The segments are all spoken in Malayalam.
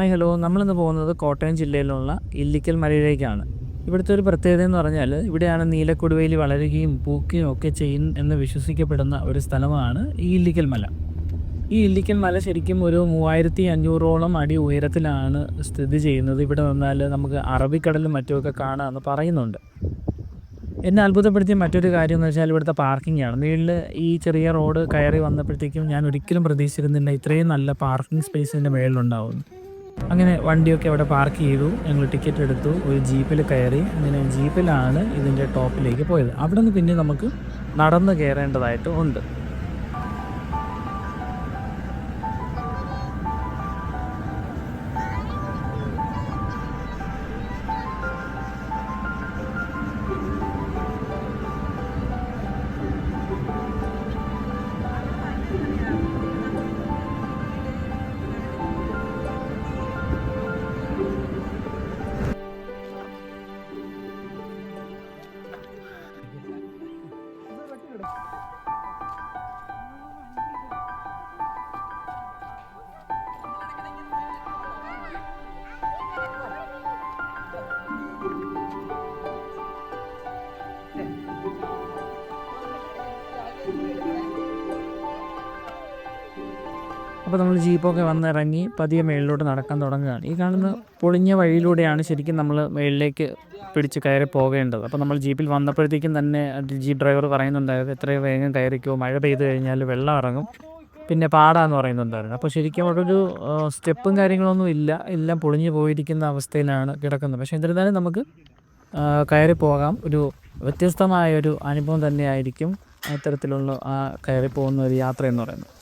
ഹായ് ഹലോ നമ്മളിന്ന് പോകുന്നത് കോട്ടയം ജില്ലയിലുള്ള ഇല്ലിക്കൽ മലയിലേക്കാണ്. ഇവിടുത്തെ ഒരു പ്രത്യേകത എന്ന് പറഞ്ഞാൽ ഇവിടെയാണ് നീലക്കൊടുവേലി വളരുകയും പൂക്കുകയും ഒക്കെ ചെയ്യും എന്ന് വിശ്വസിക്കപ്പെടുന്ന ഒരു സ്ഥലമാണ് ഈ ഇല്ലിക്കൽ മല. ഈ ഇല്ലിക്കൽ മല ശരിക്കും ഒരു 3500ഓളം അടി ഉയരത്തിലാണ് സ്ഥിതി ചെയ്യുന്നത്. ഇവിടെ നിന്നാൽ നമുക്ക് അറബിക്കടലും മറ്റുമൊക്കെ കാണാമെന്ന് പറയുന്നുണ്ട്. എന്നെ അത്ഭുതപ്പെടുത്തിയ മറ്റൊരു കാര്യം എന്ന് വെച്ചാൽ ഇവിടുത്തെ പാർക്കിംഗ് ആണ്. മുകളിൽ ഈ ചെറിയ റോഡ് കയറി വന്നപ്പോഴത്തേക്കും ഞാൻ ഒരിക്കലും പ്രതീക്ഷിച്ചിരുന്നില്ല ഇത്രയും നല്ല പാർക്കിംഗ് സ്പേസ് ഇതിൻ്റെ മുകളിലുണ്ടാവുമെന്ന്. അങ്ങനെ വണ്ടിയൊക്കെ അവിടെ പാർക്ക് ചെയ്തു. ഞങ്ങൾ ടിക്കറ്റ് എടുത്തു. ഒരു ജീപ്പിൽ കയറി. അങ്ങനെ ജീപ്പിലാണ് ഇതിൻ്റെ ടോപ്പിലേക്ക് പോയത്. അവിടെ നിന്ന് പിന്നെ നമുക്ക് നടന്ന് കയറേണ്ടതായിട്ട് ഉണ്ട്. അപ്പോൾ നമ്മൾ ജീപ്പൊക്കെ വന്നിറങ്ങി പതിയെ മേളിലോട്ട് നടക്കാൻ തുടങ്ങുകയാണ്. ഈ കാണുന്ന പൊളിഞ്ഞ വഴിയിലൂടെയാണ് ശരിക്കും നമ്മൾ മേളിലേക്ക് പിടിച്ച് കയറി പോകേണ്ടത്. അപ്പോൾ നമ്മൾ ജീപ്പിൽ വന്നപ്പോഴത്തേക്കും തന്നെ ജീപ്പ് ഡ്രൈവർ പറയുന്നുണ്ടായിരുന്നു എത്രയും വേഗം കയറിക്കോ, മഴ പെയ്ത് കഴിഞ്ഞാൽ വെള്ളം ഇറങ്ങും, പിന്നെ പാടാന്ന് പറയുന്നുണ്ടായിരുന്നു. അപ്പോൾ ശരിക്കും അവിടെ ഒരു സ്റ്റെപ്പും കാര്യങ്ങളൊന്നും ഇല്ല, എല്ലാം പൊളിഞ്ഞു പോയിരിക്കുന്ന അവസ്ഥയിലാണ് കിടക്കുന്നത്. പക്ഷേ എന്നിരുന്നാലും നമുക്ക് കയറി പോകാം. ഒരു വ്യത്യസ്തമായൊരു അനുഭവം തന്നെയായിരിക്കും അത്തരത്തിലുള്ള ആ കയറി പോകുന്ന ഒരു യാത്ര എന്ന് പറയുന്നത്.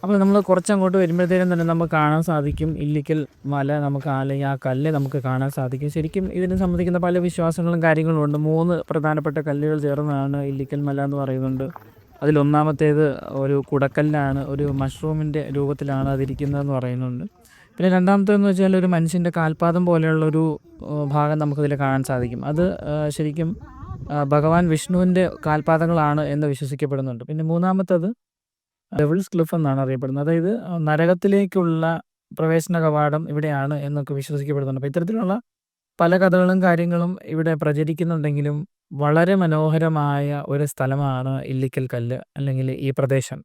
അപ്പോൾ നമ്മൾ കുറച്ചങ്ങോട്ട് വരുമ്പോഴത്തേനും തന്നെ നമുക്ക് കാണാൻ സാധിക്കും ഇല്ലിക്കൽ മല, നമുക്ക് അല്ലെങ്കിൽ ആ കല്ല് നമുക്ക് കാണാൻ സാധിക്കും. ശരിക്കും ഇതിനെ സംബന്ധിക്കുന്ന പല വിശ്വാസങ്ങളും കാര്യങ്ങളും ഉണ്ട്. 3 പ്രധാനപ്പെട്ട കല്ലുകൾ ചേർന്നതാണ് ഇല്ലിക്കൽ മല എന്ന് പറയുന്നുണ്ട്. അതിലൊന്നാമത്തേത് ഒരു കുടക്കല്ലാണ്, ഒരു മഷ്റൂമിൻ്റെ രൂപത്തിലാണ് അതിരിക്കുന്നതെന്ന് പറയുന്നുണ്ട്. പിന്നെ രണ്ടാമത്തേതെന്ന് വെച്ചാൽ ഒരു മനുഷ്യൻ്റെ കാൽപാദം പോലെയുള്ളൊരു ഭാഗം നമുക്കതിൽ കാണാൻ സാധിക്കും. അത് ശരിക്കും ഭഗവാൻ വിഷ്ണുവിൻ്റെ കാൽപാദങ്ങളാണ് എന്ന് വിശ്വസിക്കപ്പെടുന്നുണ്ട്. പിന്നെ മൂന്നാമത്തേത് ഡെവിൾസ് ക്ലിഫ് എന്നാണ് അറിയപ്പെടുന്നത്. അതായത് നരകത്തിലേക്കുള്ള പ്രവേശന കവാടം ഇവിടെയാണ് എന്നൊക്കെ വിശ്വസിക്കപ്പെടുന്നുണ്ട്. അപ്പോൾ ഇത്തരത്തിലുള്ള പല കഥകളും കാര്യങ്ങളും ഇവിടെ പ്രചരിക്കുന്നുണ്ടെങ്കിലും വളരെ മനോഹരമായ ഒരു സ്ഥലമാണ് ഇല്ലിക്കൽ കല്ല് അല്ലെങ്കിൽ ഈ പ്രദേശം.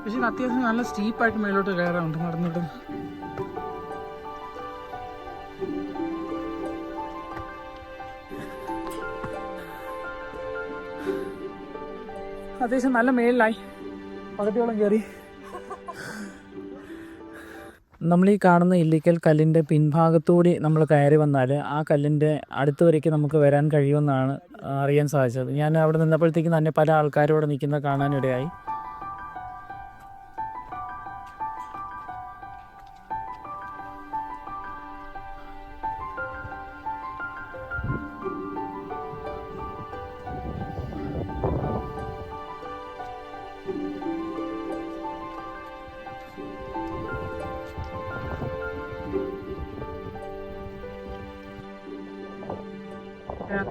പക്ഷേ അത്യാവശ്യം നല്ല സ്റ്റീപ്പായിട്ട് മേലോട്ട് കയറാറുണ്ട് നടന്നിട്ട്. അത്യാവശ്യം നല്ല മേളിലായി, പകുതിയോളം കയറി. നമ്മൾ ഈ കാണുന്ന ഇല്ലിക്കൽ കല്ലിൻ്റെ പിൻഭാഗത്തുകൂടി നമ്മൾ കയറി വന്നാൽ ആ കല്ലിൻ്റെ അടുത്ത് വരയ്ക്ക് നമുക്ക് വരാൻ കഴിയുമെന്നാണ് അറിയാൻ സാധിച്ചത്. ഞാൻ അവിടെ നിന്നപ്പോഴത്തേക്കും തന്നെ പല ആൾക്കാരോട് നിൽക്കുന്ന കാണാനിടയായി.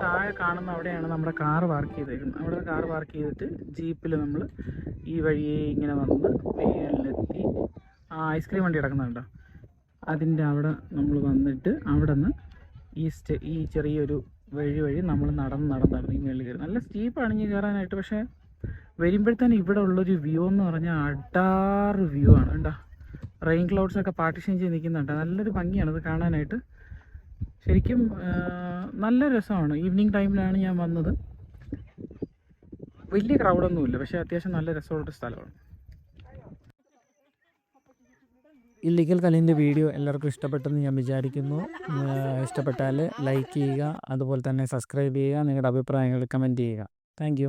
താഴെ കാണുന്ന അവിടെയാണ് നമ്മുടെ കാറ് പാർക്ക് ചെയ്തേക്കുന്നത്. അവിടെ കാറ് പാർക്ക് ചെയ്തിട്ട് ജീപ്പിൽ നമ്മൾ ഈ വഴിയെ ഇങ്ങനെ വന്ന് മേളിലെത്തി ആ ഐസ്ക്രീം വണ്ടി കിടക്കുന്നുണ്ടോ അതിൻ്റെ അവിടെ നമ്മൾ വന്നിട്ട് അവിടെ നിന്ന് ഈ ചെറിയൊരു വഴി നമ്മൾ നടന്ന് ഈ മേളിൽ കയറി. നല്ല സ്റ്റീപ്പാണ് ഇനി കയറാനായിട്ട്. പക്ഷേ വരുമ്പോഴത്തേനും ഇവിടെ ഉള്ളൊരു വ്യൂ എന്ന് പറഞ്ഞാൽ അടാറ് വ്യൂ ആണ് കേട്ടോ. റെയിൻ ക്ലൗഡ്സൊക്കെ പാർട്ടീഷൻ ചെയ്ത് നിൽക്കുന്നുണ്ട്. നല്ലൊരു ഭംഗിയാണ് അത് കാണാനായിട്ട്. ശരിക്കും നല്ല രസമാണ്. ഈവനിങ് ടൈമിലാണ് ഞാൻ വന്നത്. വലിയ ക്രൗഡൊന്നുമില്ല, പക്ഷേ അത്യാവശ്യം നല്ല രസമുള്ളൊരു സ്ഥലമാണ്. ഇല്ലിക്കൽ കല്ലിൻ്റെ വീഡിയോ എല്ലാവർക്കും ഇഷ്ടപ്പെട്ടെന്ന് ഞാൻ വിചാരിക്കുന്നു. ഇഷ്ടപ്പെട്ടാൽ ലൈക്ക് ചെയ്യുക, അതുപോലെ തന്നെ സബ്സ്ക്രൈബ് ചെയ്യുക, നിങ്ങളുടെ അഭിപ്രായങ്ങൾ കമൻറ്റ് ചെയ്യുക. താങ്ക്